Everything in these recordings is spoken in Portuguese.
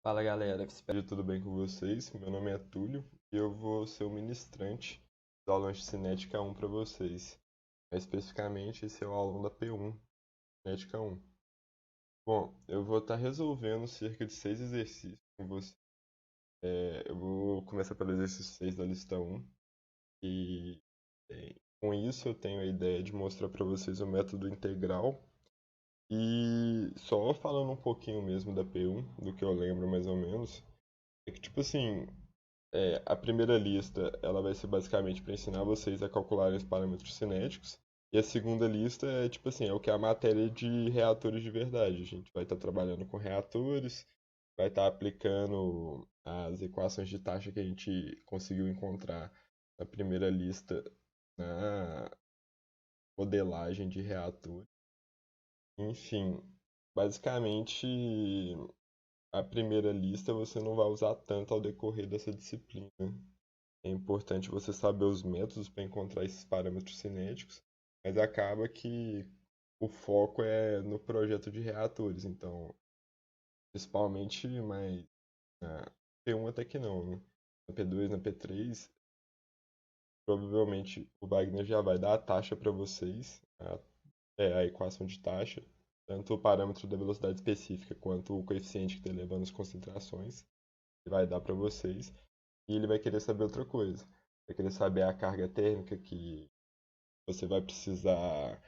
Fala galera, espero que tudo bem com vocês. Meu nome é Túlio e eu vou ser o ministrante do aulão de Cinética 1 para vocês. Especificamente, esse é o aulão da P1, Cinética 1. Bom, eu vou estar resolvendo cerca de 6 exercícios com você. Eu vou começar pelo exercício 6 da lista 1 e com isso eu tenho a ideia de mostrar para vocês o método integral e só falando um pouquinho mesmo da P1, do que eu lembro mais ou menos. É que, tipo assim, a primeira lista ela vai ser basicamente para ensinar vocês a calcularem os parâmetros cinéticos. E a segunda lista é tipo assim, é o que é a matéria de reatores de verdade. A gente vai estar trabalhando com reatores, vai estar aplicando as equações de taxa que a gente conseguiu encontrar na primeira lista na modelagem de reator. Enfim, basicamente a primeira lista você não vai usar tanto ao decorrer dessa disciplina. É importante você saber os métodos para encontrar esses parâmetros cinéticos, mas acaba que o foco é no projeto de reatores, então, principalmente, mas na P1 até que não, né? Na P2, na P3, provavelmente o Wagner já vai dar a taxa para vocês, a equação de taxa, tanto o parâmetro da velocidade específica quanto o coeficiente que está elevando as concentrações, ele vai dar para vocês, e ele vai querer saber outra coisa. Vai querer saber a carga térmica que você vai precisar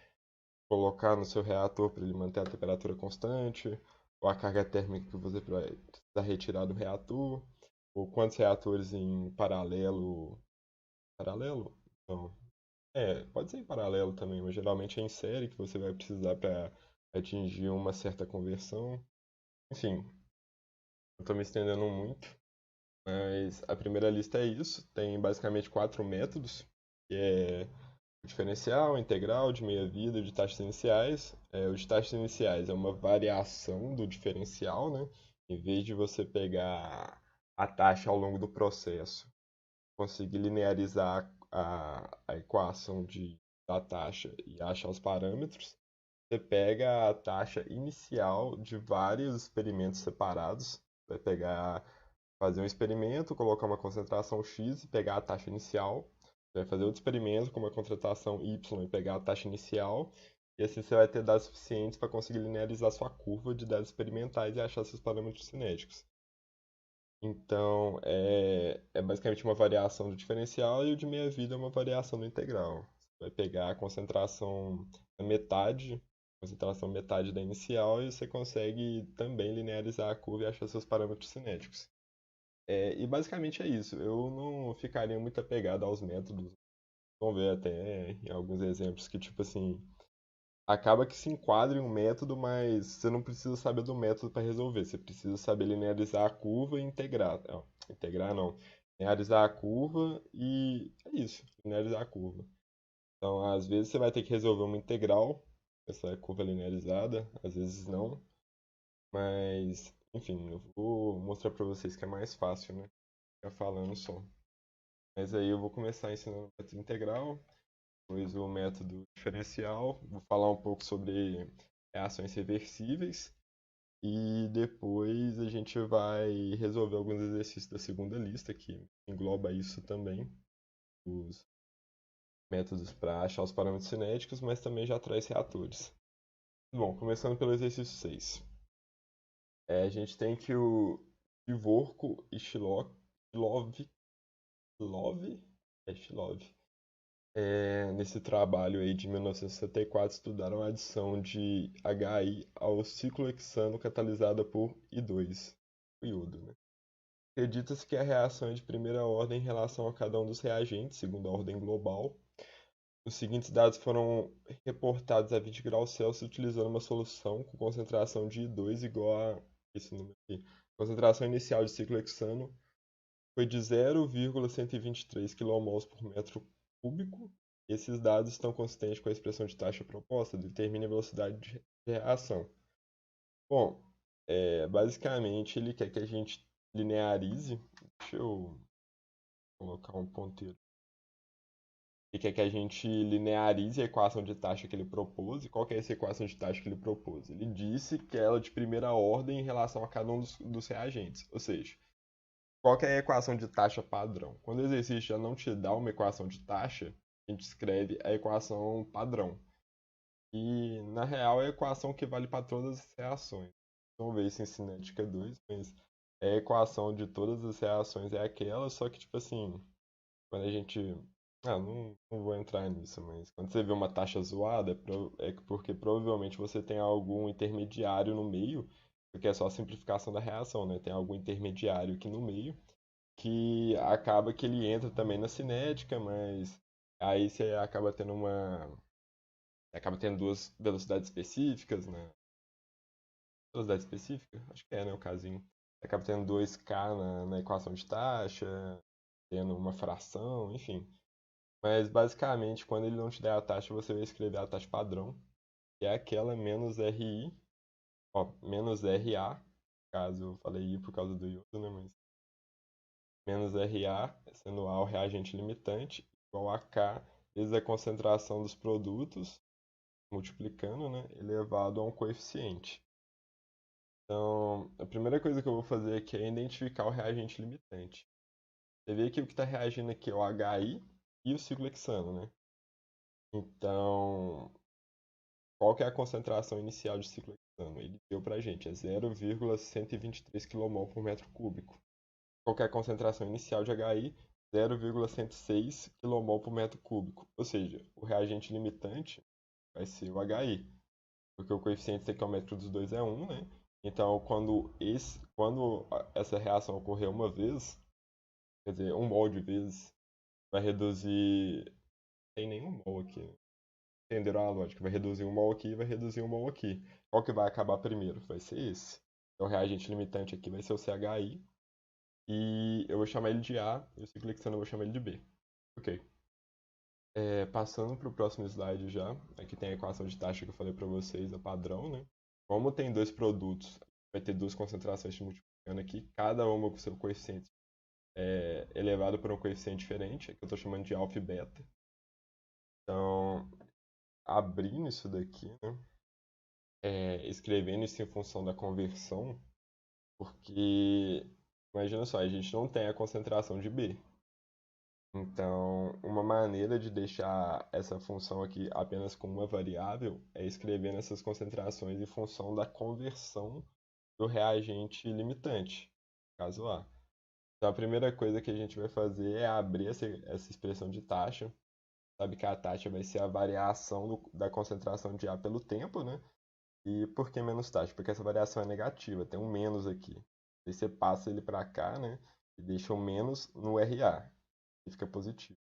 colocar no seu reator para ele manter a temperatura constante, ou a carga térmica que você vai precisar retirar do reator, ou quantos reatores em paralelo. Paralelo? Não. Pode ser em paralelo também, mas geralmente é em série que você vai precisar para atingir uma certa conversão. Enfim, eu estou me estendendo muito, mas a primeira lista é isso. Tem basicamente quatro métodos, que é diferencial, integral, de meia-vida e de taxas iniciais. O de taxas iniciais é uma variação do diferencial, né? Em vez de você pegar a taxa ao longo do processo, conseguir linearizar a equação da taxa e achar os parâmetros, você pega a taxa inicial de vários experimentos separados. Vai pegar, fazer um experimento, colocar uma concentração X e pegar a taxa inicial. Você vai fazer outro experimento com uma concentração Y e pegar a taxa inicial. E assim você vai ter dados suficientes para conseguir linearizar sua curva de dados experimentais e achar seus parâmetros cinéticos. Então, é basicamente uma variação do diferencial e o de meia-vida é uma variação do integral. Você vai pegar a concentração da metade, concentração metade da inicial, e você consegue também linearizar a curva e achar seus parâmetros cinéticos. E basicamente é isso. Eu não ficaria muito apegado aos métodos. Vamos ver até em alguns exemplos que, tipo assim, acaba que se enquadra em um método, mas você não precisa saber do método para resolver. Você precisa saber linearizar a curva e integrar. Não, integrar não. Linearizar a curva e é isso, linearizar a curva. Então, às vezes você vai ter que resolver uma integral, essa curva linearizada, às vezes não, mas enfim, eu vou mostrar para vocês que é mais fácil, né? Ficar falando só. Mas aí eu vou começar ensinando o método integral, depois o método diferencial, vou falar um pouco sobre reações reversíveis e depois a gente vai resolver alguns exercícios da segunda lista, que engloba isso também, os métodos para achar os parâmetros cinéticos, mas também já traz reatores. Bom, começando pelo exercício 6. A gente tem que o Dvorko e Shilov, nesse trabalho aí de 1964, estudaram a adição de HI ao ciclohexano catalisada por I2, o iodo, né? Acredita-se que a reação é de primeira ordem em relação a cada um dos reagentes, segundo a ordem global. Os seguintes dados foram reportados a 20 graus Celsius utilizando uma solução com concentração de I2 igual a esse número aqui. A concentração inicial de ciclohexano foi de 0,123 kmol por metro cúbico. Esses dados estão consistentes com a expressão de taxa proposta, determine a velocidade de reação. Bom, basicamente ele quer que a gente linearize. Deixa eu colocar um ponteiro. Ele quer que a gente linearize a equação de taxa que ele propôs. E qual que é essa equação de taxa que ele propôs? Ele disse que ela é de primeira ordem em relação a cada um dos reagentes. Ou seja, qual que é a equação de taxa padrão? Quando o exercício já não te dá uma equação de taxa, a gente escreve a equação padrão. E, na real, é a equação que vale para todas as reações. Vamos ver isso em cinética 2, mas a equação de todas as reações é aquela, só que, tipo assim, quando a gente. Ah, não vou entrar nisso, mas quando você vê uma taxa zoada, é porque provavelmente você tem algum intermediário no meio, porque é só a simplificação da reação, né? Tem algum intermediário aqui no meio, que acaba que ele entra também na cinética, mas aí você acaba tendo duas velocidades específicas, né? Velocidade específica? Acho que é, né, o casinho. Acaba tendo 2k na equação de taxa, tendo uma fração, enfim. Mas basicamente, quando ele não te der a taxa, você vai escrever a taxa padrão, que é aquela menos RI, ó, menos RA, caso eu falei I por causa do iodo, né, mas menos RA, sendo A o reagente limitante, igual a K vezes a concentração dos produtos, multiplicando, né, elevado a um coeficiente. Então, a primeira coisa que eu vou fazer aqui é identificar o reagente limitante. Você vê que o que está reagindo aqui é o HI e o ciclohexano, né? Então, qual que é a concentração inicial de ciclohexano? Ele deu pra gente, é 0,123 kmol por metro cúbico. Qual que é a concentração inicial de HI? 0,106 kmol por metro cúbico. Ou seja, o reagente limitante vai ser o HI, porque o coeficiente estequiométrico dos dois é 1, né? Então, quando essa reação ocorrer uma vez, quer dizer, um mol de vezes, vai reduzir. Tem nenhum mol aqui, né? Entenderam a lógica? Vai reduzir um mol aqui e vai reduzir um mol aqui. Qual que vai acabar primeiro? Vai ser esse. Então, o reagente limitante aqui vai ser o CHI. E eu vou chamar ele de A e o ciclohexano eu vou chamar ele de B. Ok. Passando para o próximo slide já. Aqui tem a equação de taxa que eu falei para vocês, a padrão, né? Como tem dois produtos, vai ter duas concentrações se multiplicando aqui, cada uma com seu coeficiente elevado por um coeficiente diferente, que eu estou chamando de alfa e beta. Então, abrindo isso daqui, né? Escrevendo isso em função da conversão, porque imagina só, a gente não tem a concentração de B. Então, uma maneira de deixar essa função aqui apenas com uma variável é escrevendo essas concentrações em função da conversão do reagente limitante, caso A. Então, a primeira coisa que a gente vai fazer é abrir essa expressão de taxa. Sabe que a taxa vai ser a variação da concentração de A pelo tempo, né? E por que menos taxa? Porque essa variação é negativa, tem um menos aqui. Aí você passa ele para cá, né? E deixa o menos no RA, e fica positivo.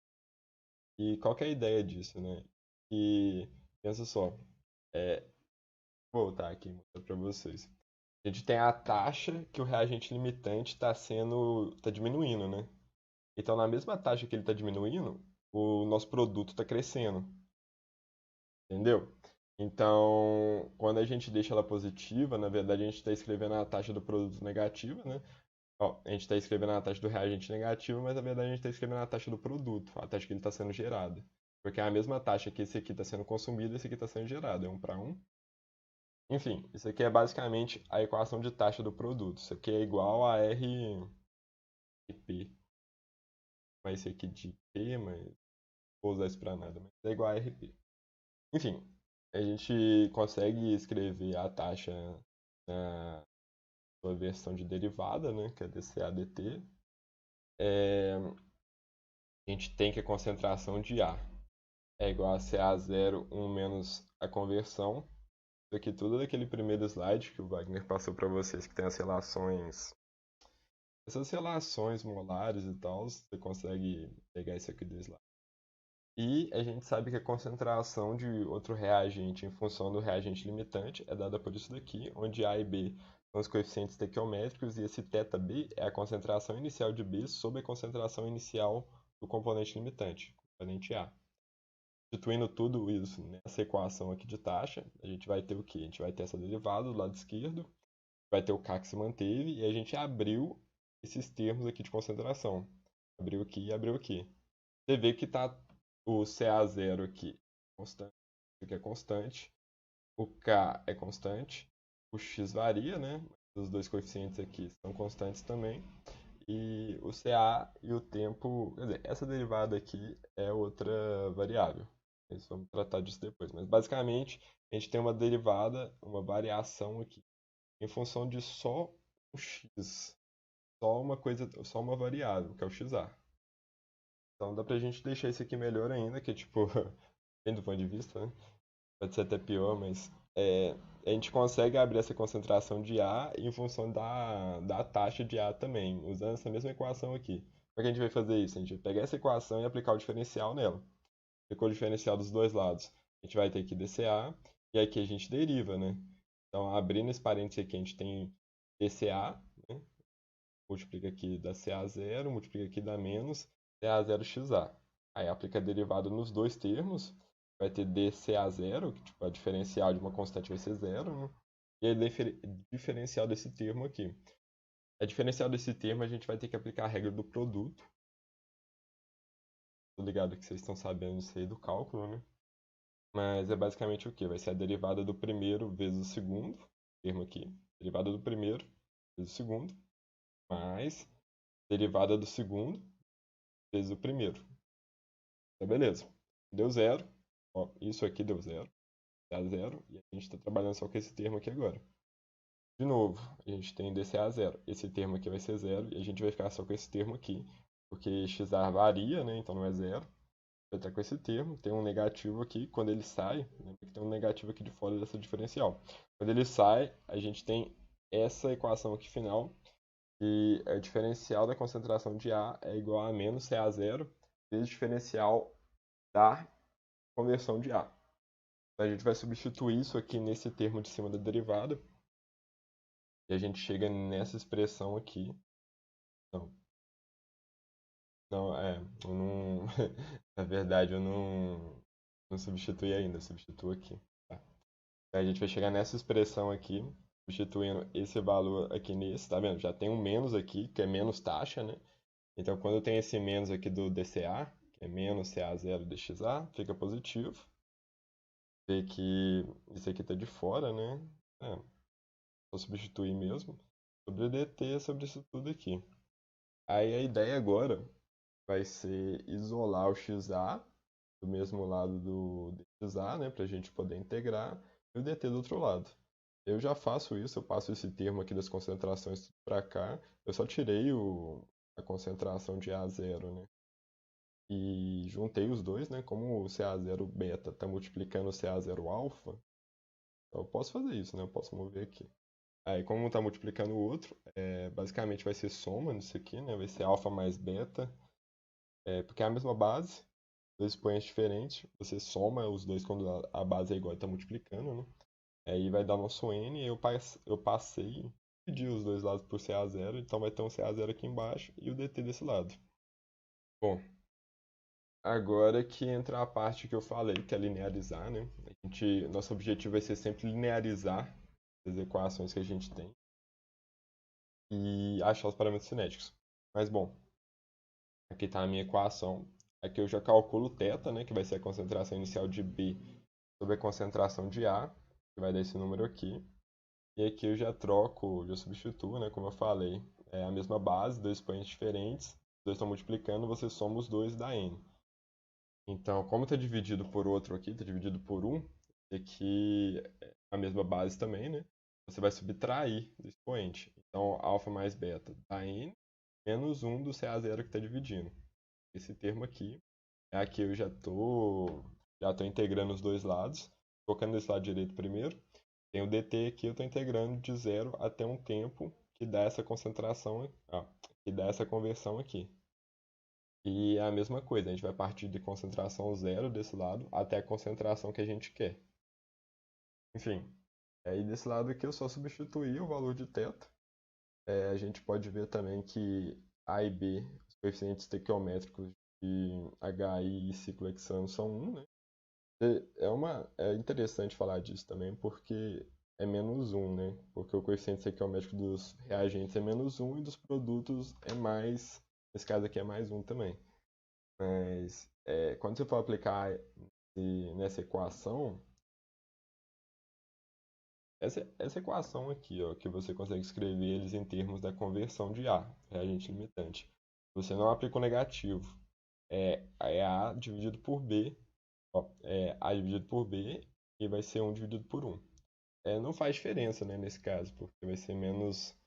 E qual que é a ideia disso, né? E pensa só, é, vou voltar aqui e mostrar para vocês. A gente tem a taxa que o reagente limitante tá diminuindo, né? Então, na mesma taxa que ele está diminuindo, o nosso produto está crescendo, entendeu? Então, quando a gente deixa ela positiva, na verdade a gente está escrevendo a taxa do produto negativa, né? Ó, a gente está escrevendo a taxa do reagente negativo, mas na verdade a gente está escrevendo a taxa do produto, a taxa que ele está sendo gerado. Porque é a mesma taxa que esse aqui está sendo consumido e esse aqui está sendo gerado, é um para um. Enfim, isso aqui é basicamente a equação de taxa do produto. Isso aqui é igual a RP. Mas esse aqui de P, mas não vou usar isso para nada, mas é igual a RP. Enfim, a gente consegue escrever a taxa na sua versão de derivada, né, que é dCAdt. A gente tem que a concentração de A é igual a CA0, 1 menos a conversão. Isso aqui tudo daquele primeiro slide que o Wagner passou para vocês, que tem essas relações molares e tal, você consegue pegar isso aqui do slide. E a gente sabe que a concentração de outro reagente em função do reagente limitante é dada por isso daqui, onde A e B são os coeficientes estequiométricos e esse θB é a concentração inicial de B sobre a concentração inicial do componente limitante, componente A. Substituindo tudo isso nessa equação aqui de taxa, a gente vai ter o quê? A gente vai ter essa derivada do lado esquerdo, vai ter o K que se manteve e a gente abriu esses termos aqui de concentração. Abriu aqui e abriu aqui. Você vê que está o CA0 aqui é constante, isso aqui é constante, o K é constante, o X varia, né? Os dois coeficientes aqui são constantes também. E o CA e o tempo, quer dizer, essa derivada aqui é outra variável. Nós vamos tratar disso depois. Mas basicamente a gente tem uma derivada, uma variação aqui, em função de só o x, só uma coisa, só uma variável, que é o xa. Então dá pra gente deixar isso aqui melhor ainda, que é tipo, bem do ponto de vista, né? Pode ser até pior, mas a gente consegue abrir essa concentração de A em função da taxa de A também, usando essa mesma equação aqui. Como é que a gente vai fazer isso? A gente vai pegar essa equação e aplicar o diferencial nela. Aplicou o diferencial dos dois lados. A gente vai ter que dCA, e aqui a gente deriva, né? Então, abrindo esse parênteses aqui, a gente tem dCA, né? Multiplica aqui da CA0, multiplica aqui da menos CA0XA. Aí aplica a derivada nos dois termos, vai ter dCA0, que tipo, a diferencial de uma constante vai ser zero, né? E aí diferencial desse termo aqui. A diferencial desse termo a gente vai ter que aplicar a regra do produto. Tô ligado que vocês estão sabendo isso aí do cálculo, né? Mas é basicamente o quê? Vai ser a derivada do primeiro vezes o segundo, termo aqui. Derivada do primeiro vezes o segundo, mais derivada do segundo vezes o primeiro. Então, beleza. Deu zero. Ó, isso aqui deu zero. Dá zero. E a gente está trabalhando só com esse termo aqui agora. De novo, a gente tem dCA zero. Esse termo aqui vai ser zero. E a gente vai ficar só com esse termo aqui. Porque XA varia, né? Então não é zero. Vai estar com esse termo. Tem um negativo aqui. Quando ele sai, lembra que tem um negativo aqui de fora dessa diferencial. Quando ele sai, a gente tem essa equação aqui final. E a diferencial da concentração de A é igual a menos CA0 vezes o diferencial da conversão de A. Então, a gente vai substituir isso aqui nesse termo de cima da derivada. E a gente chega nessa expressão aqui. Não, não, eu não. Na verdade, eu não substituí ainda, eu substituo aqui. Tá? Então, a gente vai chegar nessa expressão aqui, substituindo esse valor aqui nesse, tá vendo? Já tem um menos aqui, que é menos taxa, né? Então, quando eu tenho esse menos aqui do dCA, que é menos CA0 dXA, fica positivo. Ver que isso aqui está de fora, né? Só substituir mesmo. Sobre dt, sobre isso tudo aqui. Aí a ideia agora vai ser isolar o xa do mesmo lado do dxa, né? Para a gente poder integrar, e o dt do outro lado. Eu já faço isso, eu passo esse termo aqui das concentrações para cá. Eu só tirei a concentração de A0, né? E juntei os dois, né? Como o CA0 beta está multiplicando o CA0 alfa, então eu posso fazer isso, né? Eu posso mover aqui. Aí, como está multiplicando o outro, basicamente vai ser soma nisso aqui, né? Vai ser alfa mais beta, porque é a mesma base, dois expoentes diferentes. Você soma os dois quando a base é igual e está multiplicando, né? Aí vai dar nosso n, e eu passei, dividi os dois lados por CA0, então vai ter um CA0 aqui embaixo e o dt desse lado. Bom, agora que entra a parte que eu falei, que é linearizar, né? Nosso objetivo vai ser sempre linearizar as equações que a gente tem e achar os parâmetros cinéticos. Mas bom, aqui está a minha equação. Aqui eu já calculo θ, né, que vai ser a concentração inicial de B sobre a concentração de A, que vai dar esse número aqui. E aqui eu já troco, já substituo, né, como eu falei, é a mesma base, dois expoentes diferentes, os dois estão multiplicando, você soma os dois dá n. Então, como está dividido por outro aqui, está dividido por 1, aqui é a mesma base também, né? Você vai subtrair do expoente. Então, alfa mais beta dá n, menos 1 do CA0 que está dividindo. Esse termo aqui, aqui eu já tô integrando os dois lados. Colocando esse lado direito primeiro, tem o dt aqui, eu estou integrando de 0 até um tempo que dá essa concentração, que dá essa conversão aqui. E é a mesma coisa, a gente vai partir de concentração zero desse lado até a concentração que a gente quer. Enfim, aí desse lado aqui eu só substituí o valor de θ. A gente pode ver também que A e B, os coeficientes estequiométricos de HI e ciclo hexano são 1, né? É interessante falar disso também, porque é menos 1, né? Porque o coeficiente estequiométrico dos reagentes é menos 1 e dos produtos é mais, nesse caso aqui é mais 1 também. Mas quando você for aplicar nessa equação, essa equação aqui, ó, que você consegue escrever eles em termos da conversão de A, reagente limitante. Você não aplica o negativo. É A dividido por B, ó, é A dividido por B e vai ser 1 dividido por 1. Não faz diferença, né, nesse caso, porque vai ser menos,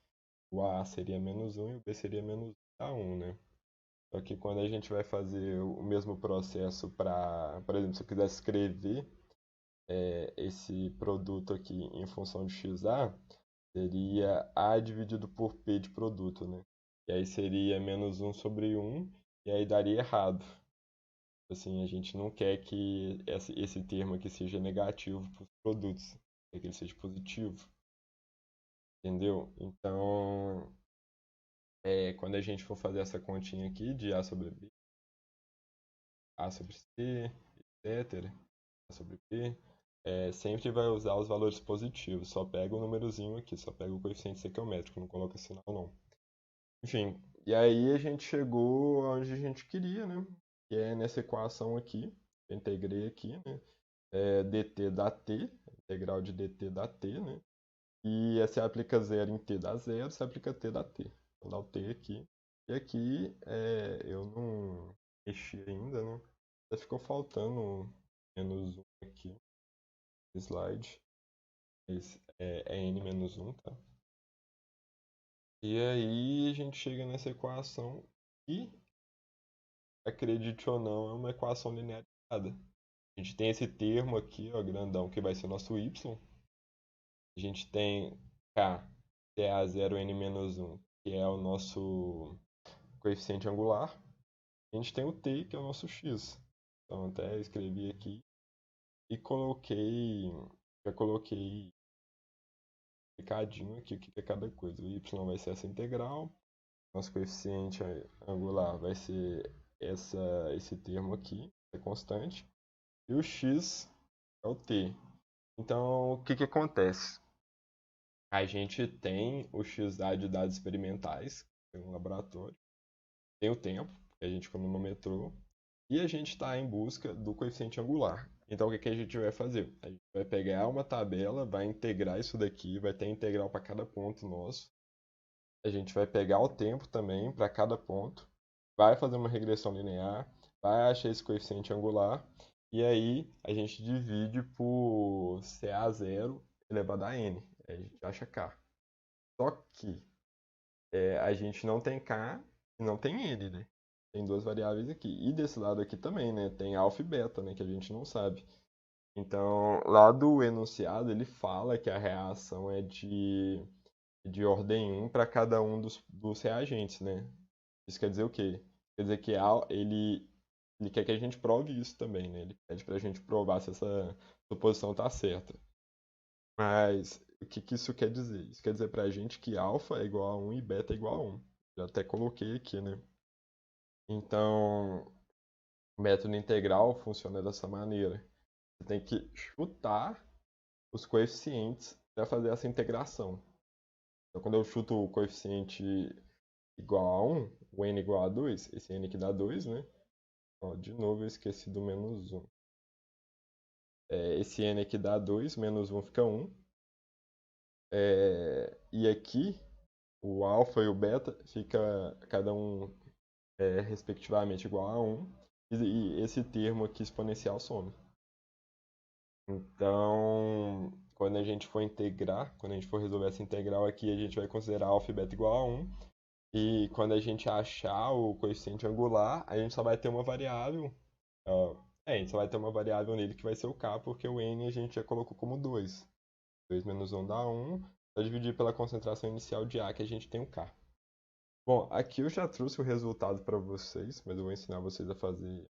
o A seria menos 1 e o B seria menos A1, né? Só que quando a gente vai fazer o mesmo processo para, por exemplo, se eu quiser escrever esse produto aqui em função de XA, seria A dividido por P de produto, né? E aí seria menos 1 sobre 1, e aí daria errado. Assim, a gente não quer que esse termo aqui seja negativo para os produtos, quer que ele seja positivo, entendeu? Então, quando a gente for fazer essa continha aqui de A sobre B, A sobre C, etc., A sobre B, sempre vai usar os valores positivos. Só pega o númerozinho aqui, só pega o coeficiente estequiométrico, não coloca sinal não. Enfim, e aí a gente chegou onde a gente queria, né? Que é nessa equação aqui, eu integrei aqui, né? dt dá t, integral de dt dá t, né? E se aplica zero em t dá zero, se aplica t dá t. Então dá o t aqui. E aqui eu não mexi ainda, né? Já ficou faltando menos um aqui no slide. Esse é n menos 1, tá? E aí a gente chega nessa equação que, acredite ou não, é uma equação linearizada. A gente tem esse termo aqui, ó, grandão, que vai ser nosso y. A gente tem k, CA0n menos 1, que é o nosso coeficiente angular. A gente tem o t, que é o nosso x. Então até escrevi aqui e já coloquei explicadinho aqui o que é cada coisa. O y vai ser essa integral, nosso coeficiente angular vai ser esse termo aqui, é constante, e o x é o t. Então, o que acontece? A gente tem o XA de dados experimentais, tem um laboratório, tem o tempo, que a gente cronometrou, e a gente está em busca do coeficiente angular. Então, o que a gente vai fazer? A gente vai pegar uma tabela, vai integrar isso daqui, vai ter integral para cada ponto nosso. A gente vai pegar o tempo também para cada ponto, vai fazer uma regressão linear, vai achar esse coeficiente angular, e aí a gente divide por CA0 elevado a n. Aí a gente acha K. Só que a gente não tem K e não tem N, né? Tem duas variáveis aqui. E desse lado aqui também, né? Tem alfa e beta, né? Que a gente não sabe. Então, lá do enunciado, ele fala que a reação é de ordem 1 para cada um dos reagentes, né? Isso quer dizer o quê? Quer dizer que ele quer que a gente prove isso também, né? Ele pede pra gente provar se essa suposição tá certa. Mas o que isso quer dizer? Isso quer dizer pra gente que alfa é igual a 1 e beta é igual a 1. Já até coloquei aqui, né? Então, o método integral funciona dessa maneira. Você tem que chutar os coeficientes para fazer essa integração. Então, quando eu chuto o coeficiente igual a 1, o n igual a 2, esse n aqui dá 2, né? Ó, de novo eu esqueci do menos 1. Esse n aqui dá 2, menos 1 fica 1. E aqui, o alfa e o beta fica cada um respectivamente igual a 1. E esse termo aqui exponencial some. Então, quando a gente for integrar, quando a gente for resolver essa integral aqui, a gente vai considerar alfa e beta igual a 1. E quando a gente achar o coeficiente angular, a gente só vai ter uma variável. A gente só vai ter uma variável nele que vai ser o k, porque o n a gente já colocou como 2. 2 menos 1 dá 1. Só dividir pela concentração inicial de A que a gente tem o k. Bom, aqui eu já trouxe o resultado para vocês, mas eu vou ensinar vocês a fazer.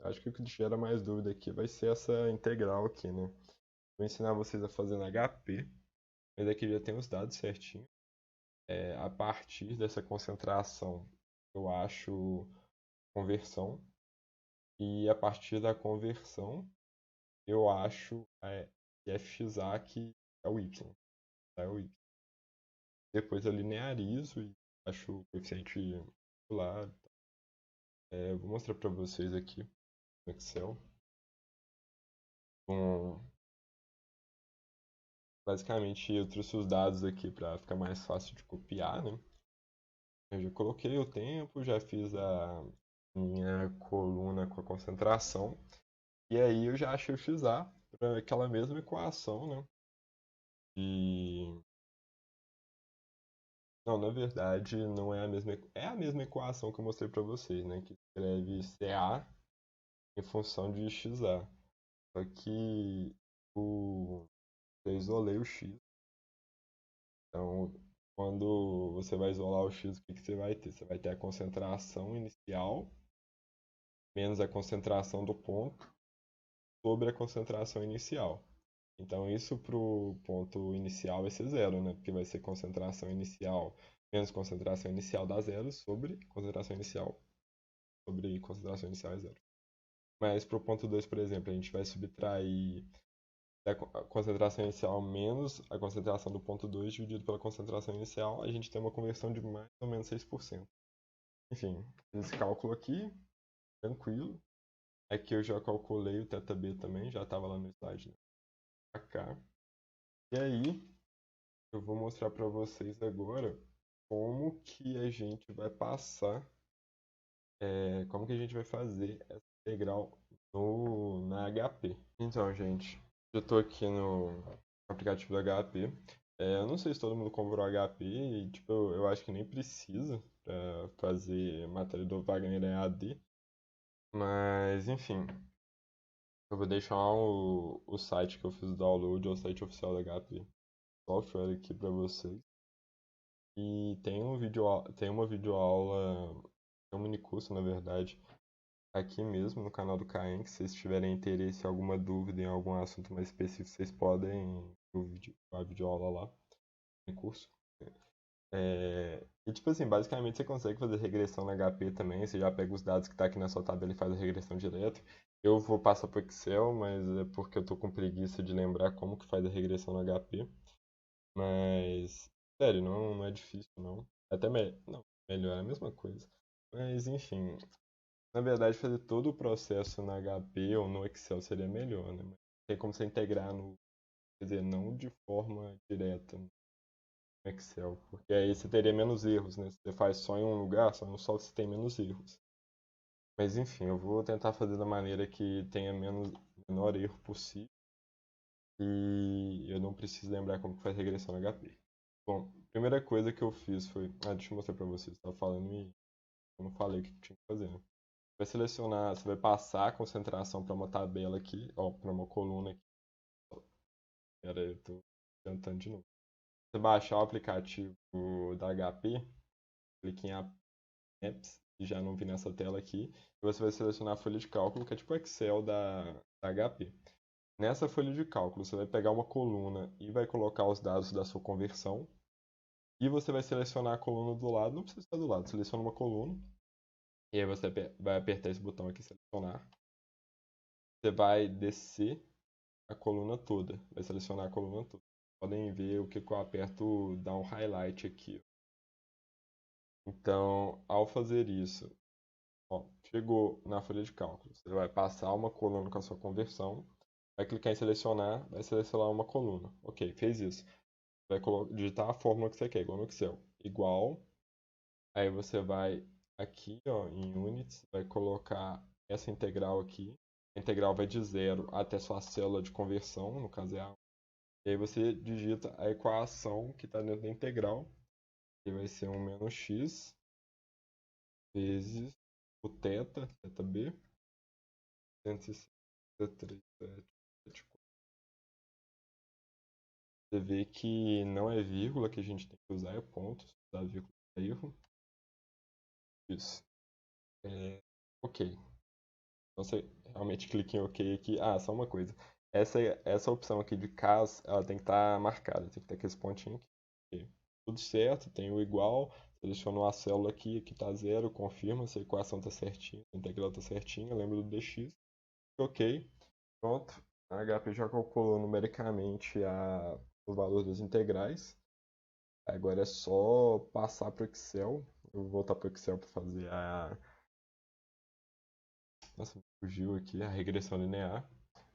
Acho que o que gera mais dúvida aqui vai ser essa integral aqui, né? Vou ensinar vocês a fazer na HP, mas aqui já tem os dados certinho. A partir dessa concentração, eu acho conversão. E a partir da conversão, eu acho que fxa que é o y. Tá? É o y. Depois eu linearizo e acho o coeficiente lá. Eu vou mostrar para vocês aqui no Excel. Com, basicamente, eu trouxe os dados aqui para ficar mais fácil de copiar, né? Eu já coloquei o tempo, já fiz a minha coluna com a concentração. E aí eu já achei o XA para aquela mesma equação, né? E não, na verdade, não é a mesma, é a mesma equação que eu mostrei para vocês, né? Que escreve CA em função de XA. Só que eu isolei o X. Então, quando você vai isolar o X, o que você vai ter? Você vai ter a concentração inicial menos a concentração do ponto sobre a concentração inicial. Então, isso para o ponto inicial vai ser zero, né? Porque vai ser concentração inicial menos concentração inicial dá zero sobre concentração inicial sobre concentração inicial é zero. Mas para o ponto 2, por exemplo, a gente vai subtrair a concentração inicial menos a concentração do ponto 2 dividido pela concentração inicial, a gente tem uma conversão de mais ou menos 6%. Enfim, fiz esse cálculo aqui, tranquilo. Aqui eu já calculei o θB também, já estava lá no slide, né? Cá. E aí, eu vou mostrar para vocês agora como que a gente vai passar, como que a gente vai fazer essa integral na HP. Então, gente, eu estou aqui no aplicativo do HP. Eu não sei se todo mundo comprou HP e, tipo, eu acho que nem precisa para fazer matéria do Wagner em AD. Mas, enfim, eu vou deixar o site que eu fiz o download, o site oficial da HP Software aqui para vocês. E tem tem uma videoaula, tem um mini curso, na verdade, aqui mesmo no canal do Caen, que se vocês tiverem interesse, alguma dúvida em algum assunto mais específico, vocês podem ver a videoaula lá, no curso. E tipo assim, basicamente você consegue fazer regressão na HP também, você já pega os dados que tá aqui na sua tabela e faz a regressão direto. Eu vou passar pro Excel, mas é porque eu tô com preguiça de lembrar como que faz a regressão no HP. Mas, sério, não é difícil não. Até não, melhor, é a mesma coisa. Mas enfim, na verdade fazer todo o processo na HP ou no Excel seria melhor, né? Mas tem como você integrar no, quer dizer, não de forma direta no Excel, porque aí você teria menos erros, né? Se você faz só em um lugar, só em um só, você tem menos erros. Mas enfim, eu vou tentar fazer da maneira que tenha menor erro possível e eu não preciso lembrar como que faz regressão no HP. Bom, a primeira coisa que eu fiz foi. Deixa eu mostrar pra vocês. Estava falando e eu não falei o que tinha que fazer, né? Vai selecionar, você vai passar a concentração para uma tabela aqui, ó, para uma coluna aqui. Pera aí, eu tô tentando de novo. Você baixar o aplicativo da HP, clique em Apps, que já não vi nessa tela aqui, e você vai selecionar a folha de cálculo, que é tipo o Excel da HP. Nessa folha de cálculo, você vai pegar uma coluna e vai colocar os dados da sua conversão. E você vai selecionar a coluna do lado, não precisa estar do lado, seleciona uma coluna. E aí você vai apertar esse botão aqui, selecionar. Você vai descer a coluna toda, vai selecionar a coluna toda. Podem ver o que eu aperto, dá um highlight aqui. Então, ao fazer isso, ó, chegou na folha de cálculo, você vai passar uma coluna com a sua conversão, vai clicar em selecionar, vai selecionar uma coluna. Ok, fez isso. Vai digitar a fórmula que você quer, igual no Excel. Igual. Aí você vai aqui, ó, em units, vai colocar essa integral aqui. A integral vai de zero até sua célula de conversão, no caso é a. E aí você digita a equação que está dentro da integral, que vai ser um menos x vezes o θ b, 163,774. Você vê que não é vírgula que a gente tem que usar, é ponto. Se usar vírgula é erro. Isso. Ok. Então você realmente clica em OK aqui. Só uma coisa. Essa opção aqui de caso, ela tem que estar marcada. Tem que ter aquele pontinho aqui. Ok. Tudo certo, tem o igual. Selecionou a célula aqui, aqui está zero. Confirma se a equação está certinha, a integral está certinha. Lembra do dx. Ok. Pronto. A HP já calculou numericamente o valor das integrais. Agora é só passar para o Excel. Eu vou voltar para o Excel para fazer Nossa, fugiu aqui a regressão linear,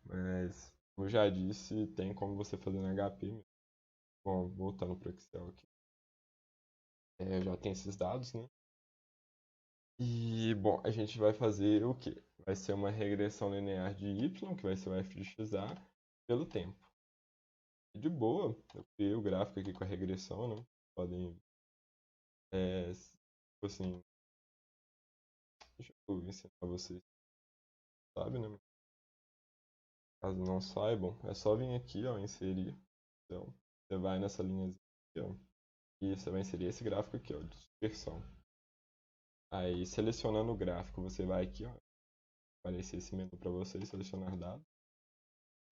mas como eu já disse, tem como você fazer no HP mesmo. Bom, voltando para o Excel aqui. Já tem esses dados, né? E, bom, a gente vai fazer o quê? Vai ser uma regressão linear de y, que vai ser o f de xa, pelo tempo. E de boa, eu criei o gráfico aqui com a regressão, né? Podem, tipo assim, deixa eu ensinar vocês, sabe, né? Caso não saibam, é só vir aqui, ó, inserir. Então, você vai nessa linhazinha aqui, ó, e você vai inserir esse gráfico aqui, ó, de dispersão. Aí, selecionando o gráfico, você vai aqui, ó, aparecer esse menu para você, selecionar dados.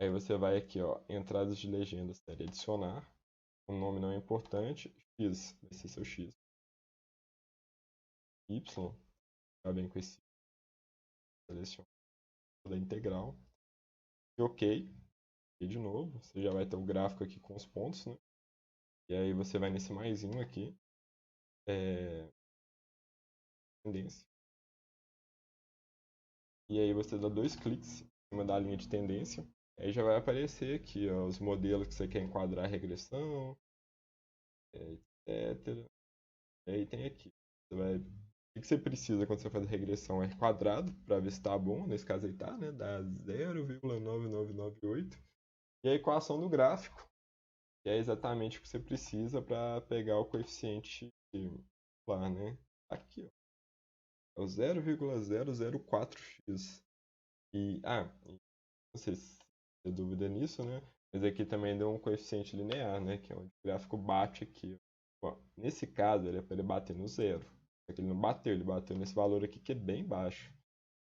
Aí você vai aqui, ó, entradas de legenda, série adicionar. O nome não é importante. X, vai ser seu X. Y, tá bem com esse seleciona da integral. E OK. E de novo, você já vai ter o gráfico aqui com os pontos, né? E aí você vai nesse maisinho aqui. Tendência. E aí você dá 2 cliques em cima da linha de tendência. Aí já vai aparecer aqui, ó, os modelos que você quer enquadrar a regressão, etc. E aí tem aqui. O que você precisa quando você faz a regressão? R quadrado, para ver se está bom. Nesse caso aí tá, né? Dá 0,9998. E a equação do gráfico, que é exatamente o que você precisa para pegar o coeficiente lá, né? Aqui, ó. É o 0,004x. Não sei se tem dúvida nisso, né? Mas aqui também deu um coeficiente linear, né? Que é onde o gráfico bate aqui. Ó. Nesse caso, ele é para ele bater no zero. Só que ele não bateu, ele bateu nesse valor aqui que é bem baixo.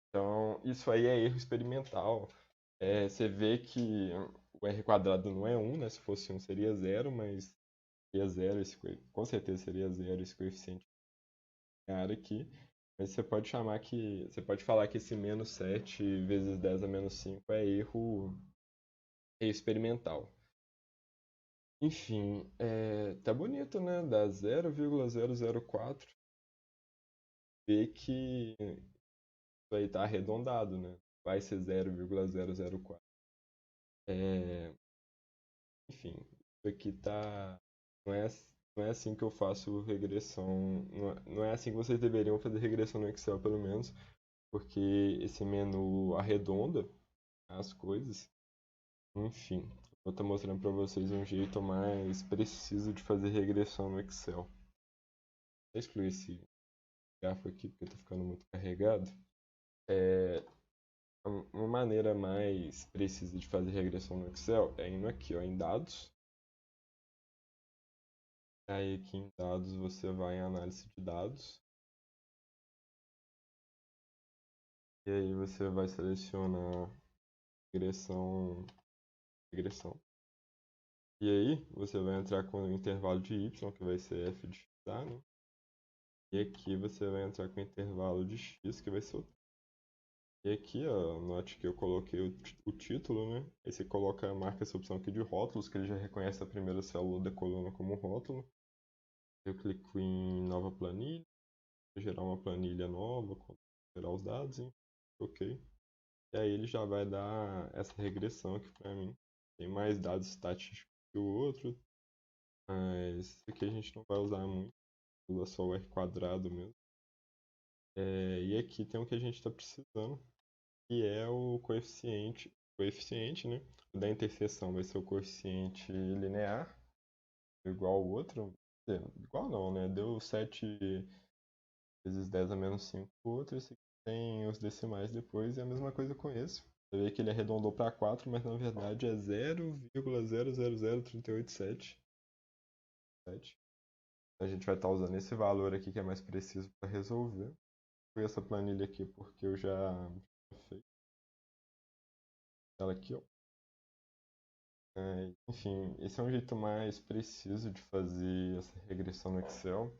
Então, isso aí é erro experimental. Você vê que o r quadrado não é 1, né? Se fosse 1 seria 0, mas seria 0, com certeza seria 0 esse coeficiente linear aqui. Mas você pode falar que esse menos 7 vezes 10 a menos 5 é erro experimental. Enfim, tá bonito, né? Dá 0,004. Vê que isso aí tá arredondado, né? Vai ser 0,004. Enfim, isso aqui tá. Não é, não é assim que eu faço regressão. Não é assim que vocês deveriam fazer regressão no Excel, pelo menos. Porque esse menu arredonda as coisas. Enfim, vou estar mostrando para vocês um jeito mais preciso de fazer regressão no Excel. Vou excluir esse gráfico aqui porque está ficando muito carregado. Uma maneira mais precisa de fazer regressão no Excel é indo aqui, ó, em dados. Aí aqui em dados você vai em análise de dados. E aí você vai selecionar regressão. E aí você vai entrar com o intervalo de y, que vai ser f de x, né? E aqui você vai entrar com o intervalo de x, que vai ser o. E aqui, ó, note que eu coloquei o título, né? Aí você marca essa opção aqui de rótulos, que ele já reconhece a primeira célula da coluna como rótulo. Eu clico em nova planilha, gerar uma planilha nova, gerar os dados, hein? Ok. E aí ele já vai dar essa regressão aqui para mim. Tem mais dados estatísticos que o outro, mas isso aqui a gente não vai usar muito, usa só o R quadrado mesmo. E aqui tem o que a gente está precisando, que é o coeficiente, né? O da interseção vai ser o coeficiente linear, igual ao outro. Igual não, né? Deu 7 vezes 10 a menos 5 o outro, esse aqui tem os decimais depois, e a mesma coisa com esse. Você vê que ele arredondou para 4, mas na verdade é 0,000387. A gente vai estar usando esse valor aqui que é mais preciso para resolver. Vou essa planilha aqui porque eu já fiz ela aqui, ó. Enfim, esse é um jeito mais preciso de fazer essa regressão no Excel.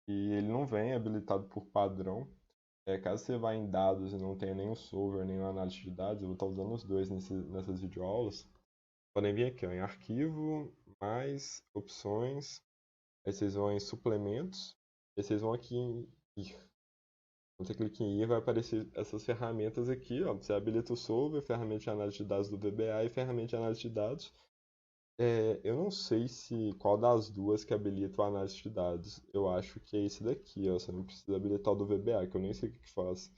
E ele não vem habilitado por padrão. Caso você vá em dados e não tenha nenhum solver, nenhum análise de dados, eu vou estar usando os dois nessas videoaulas. Podem vir aqui, ó, em arquivo, mais opções. Aí vocês vão em suplementos. E vocês vão aqui em ir. Quando você clica em ir, vai aparecer essas ferramentas aqui, ó. Você habilita o Solver, ferramenta de análise de dados do VBA e ferramenta de análise de dados. Eu não sei se qual das duas que habilita o análise de dados. Eu acho que é esse daqui, ó. Você não precisa habilitar o do VBA, que eu nem sei o que faz.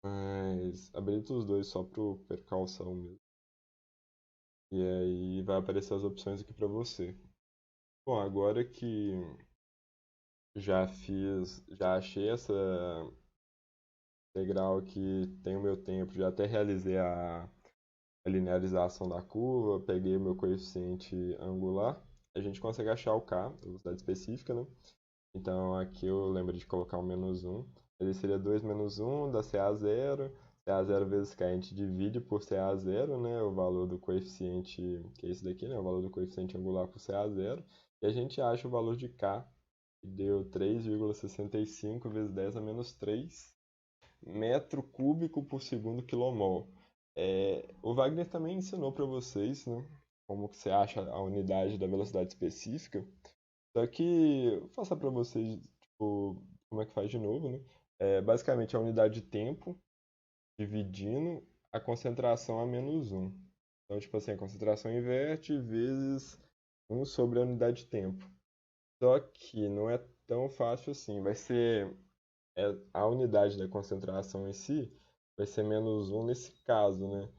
Mas habilita os dois só por precaução mesmo. E aí vai aparecer as opções aqui para você. Bom, agora que já achei essa integral aqui, tem o meu tempo, já até realizei a linearização da curva, peguei o meu coeficiente angular, a gente consegue achar o K, a velocidade específica, né? Então aqui eu lembro de colocar o menos 1. Ele seria 2 menos 1 dá CA0. CA0 vezes K a gente divide por CA0, né? O valor do coeficiente, que é esse daqui, né? O valor do coeficiente angular por CA0. E a gente acha o valor de K, que deu 3,65 vezes 10 a menos 3 metro cúbico por segundo quilomol. O Wagner também ensinou para vocês, né? Como que você acha a unidade da velocidade específica. Só que vou passar para vocês, tipo, como é que faz de novo, né? Basicamente a unidade de tempo dividindo a concentração a menos um. Então, tipo assim, a concentração inverte vezes um sobre a unidade de tempo. Só que não é tão fácil assim. Vai ser a unidade da concentração em si vai ser menos um nesse caso, né?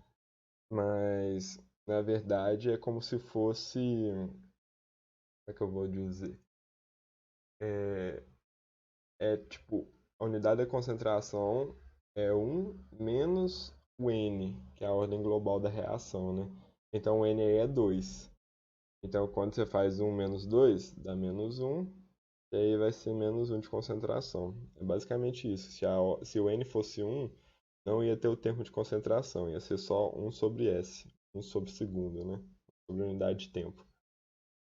Mas na verdade é como se fosse, como é que eu vou dizer? É, tipo, a unidade da concentração é um menos o N, que é a ordem global da reação, né? Então o N aí é 2. Então quando você faz um menos 2 dá menos um, e aí vai ser menos um de concentração. É basicamente isso. Se o N fosse um não ia ter o termo de concentração, ia ser só um sobre S, um sobre segundo, né? Sobre unidade de tempo.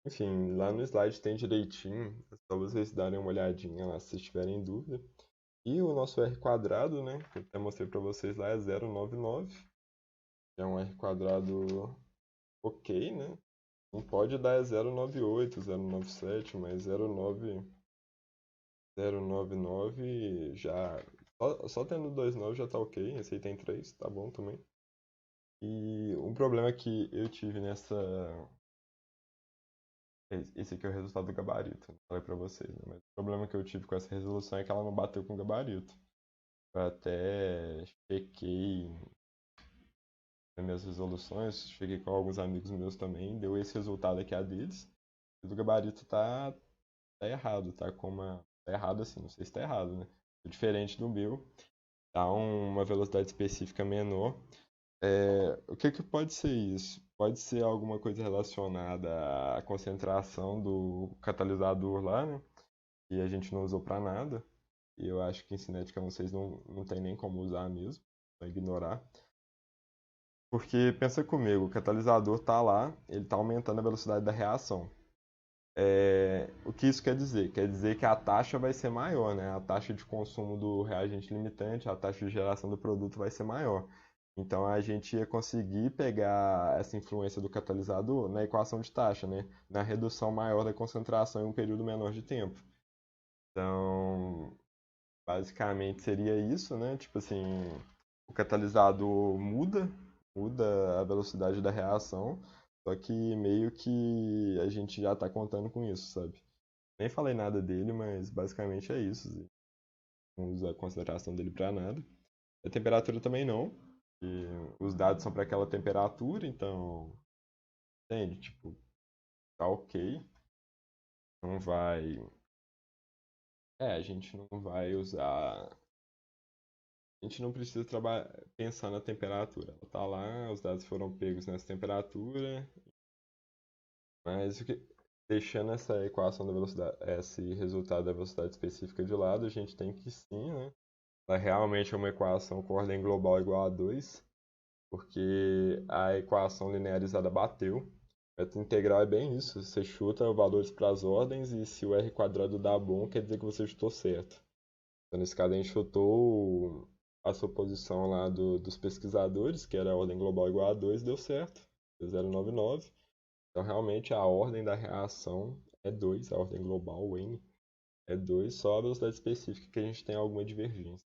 Enfim, lá no slide tem direitinho, é só vocês darem uma olhadinha lá se vocês tiverem dúvida. E o nosso R quadrado, né, que eu até mostrei para vocês lá, é 0,99, que é um R quadrado ok, né? Não pode dar é 0,98, 0,97, mas 0,99 já... Só tendo 2,9 já tá ok, esse aí tem 3, tá bom também. E um problema que eu tive nessa... Esse aqui é o resultado do gabarito, não falei pra vocês, né? Mas o problema que eu tive com essa resolução é que ela não bateu com o gabarito. Eu até chequei nas minhas resoluções, cheguei com alguns amigos meus também, deu esse resultado aqui a deles. E do gabarito tá errado, tá com uma... Tá errado assim, não sei se tá errado, né? Diferente do meu, tá uma velocidade específica menor. O que que pode ser isso? Pode ser alguma coisa relacionada à concentração do catalisador lá, né? Que a gente não usou para nada. E eu acho que em cinética vocês não tem nem como usar mesmo, vai ignorar. Porque pensa comigo, o catalisador está lá, ele está aumentando a velocidade da reação. O que isso quer dizer? Quer dizer que a taxa vai ser maior, né? A taxa de consumo do reagente limitante, a taxa de geração do produto vai ser maior. Então a gente ia conseguir pegar essa influência do catalisador na equação de taxa, né? Na redução maior da concentração em um período menor de tempo. Então, basicamente seria isso, né? Tipo assim, o catalisador muda a velocidade da reação, só que meio que a gente já está contando com isso, sabe? Nem falei nada dele, mas basicamente é isso. Não usa a concentração dele para nada. A temperatura também não. E os dados são para aquela temperatura, então, entende? Tipo, tá ok. Não vai. A gente não vai usar. A gente não precisa pensar na temperatura. Ela tá lá, os dados foram pegos nessa temperatura, mas deixando essa equação da velocidade, esse resultado da velocidade específica de lado, a gente tem que sim, né? Ela realmente é uma equação com ordem global igual a 2, porque a equação linearizada bateu. A meta integral é bem isso. Você chuta valores para as ordens e se o R quadrado dá bom, quer dizer que você chutou certo. Então, nesse caso, a gente chutou a suposição lá dos pesquisadores, que era a ordem global igual a 2, deu certo. Deu 0,99. Então, realmente, a ordem da reação é 2, a ordem global, o N. É 2 só a velocidade específica que a gente tem alguma divergência.